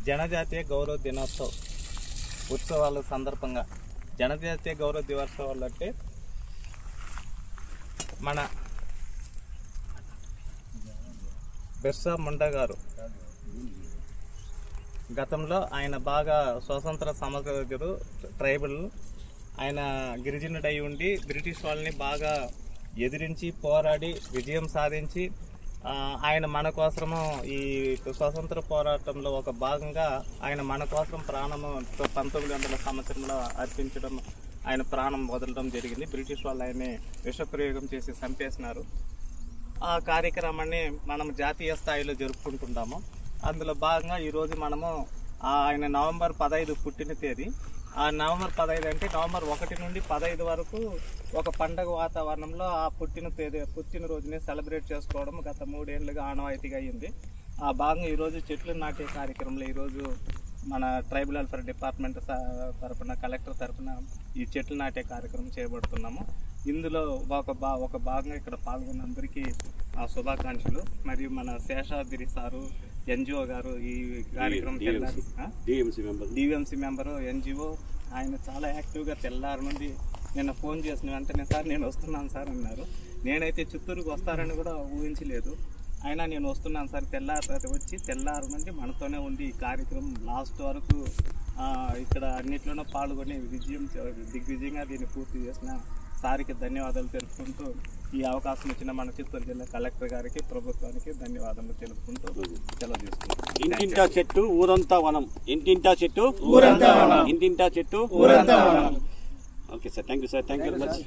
జనజాతీయ గౌరవ దినోత్సవ ఉత్సవాల సందర్భంగా జనజాతీయ గౌరవ దినోత్సవాలు అంటే మన బిర్సా ముండా గారు గతంలో ఆయన బాగా స్వాతంత్ర సమరయోధుడు, ట్రైబల్, ఆయన గిరిజనుడై ఉండి బ్రిటిష్ వాళ్ళని బాగా ఎదిరించి పోరాడి విజయం సాధించి ఆయన మన కోసము ఈ స్వాతంత్ర పోరాటంలో ఒక భాగంగా ఆయన మన కోసం ప్రాణము 1900 సంవత్సరంలో అర్పించడం, ఆయన ప్రాణం వదలడం జరిగింది. బ్రిటిష్ వాళ్ళు ఆయన్ని విషప్రయోగం చేసి చంపేసినారు. ఆ కార్యక్రమాన్ని మనం జాతీయ స్థాయిలో జరుపుకుంటున్నాము. అందులో భాగంగా ఈరోజు మనము ఆయన నవంబర్ 15 పుట్టిన తేదీ. ఆ నవంబర్ 15 అంటే నవంబర్ 1 నుండి 15 వరకు ఒక పండగ వాతావరణంలో ఆ పుట్టినరోజుని సెలబ్రేట్ చేసుకోవడం గత 3 ఏళ్ళుగా ఆనవాయితీగా అయ్యింది. ఆ భాగంగా ఈరోజు చెట్లు నాటే కార్యక్రమంలో ఈరోజు మన ట్రైబల్ వెల్ఫేర్ డిపార్ట్మెంట్ తరఫున, కలెక్టర్ తరఫున ఈ చెట్లు నాటే కార్యక్రమం చేపడుతున్నాము. ఇందులో ఒక భాగంగా ఇక్కడ పాల్గొన్న అందరికీ ఆ శుభాకాంక్షలు. మరియు మన శేషాద్రి సారు, ఎన్జిఓ గారు, ఈ కార్యక్రమం డిఎంసీ మెంబరు, ఎన్జిఓ, ఆయన చాలా యాక్టివ్గా తెల్లారి నుండి నిన్న ఫోన్ చేసిన వెంటనే సార్ నేను వస్తున్నాను సార్ అన్నారు. నేనైతే చిత్తూరుకు వస్తారని కూడా ఊహించలేదు. అయినా నేను వస్తున్నాను సార్, తెల్లారి నుండి మనతోనే ఉండి ఈ కార్యక్రమం లాస్ట్ వరకు ఇక్కడ అన్నిట్లోనూ పాల్గొని దిగ్విజయంగా దీన్ని పూర్తి చేసిన సార్కి ధన్యవాదాలు తెలుపుకుంటూ, ఈ అవకాశం ఇచ్చిన మన చిత్తూరు జిల్లా కలెక్టర్ గారికి, ప్రభుత్వానికి ధన్యవాదాలు తెలుపుకుంటూ సెలవు తీసుకుంటాం. ఇంటింటా చెట్టు ఊరంతా వనం, ఇంటింటా చెట్టు ఊరంతా వనం, ఇంటింటా చెట్టు ఊరంతా వనం. Okay sir, thank you sir, thank you very much.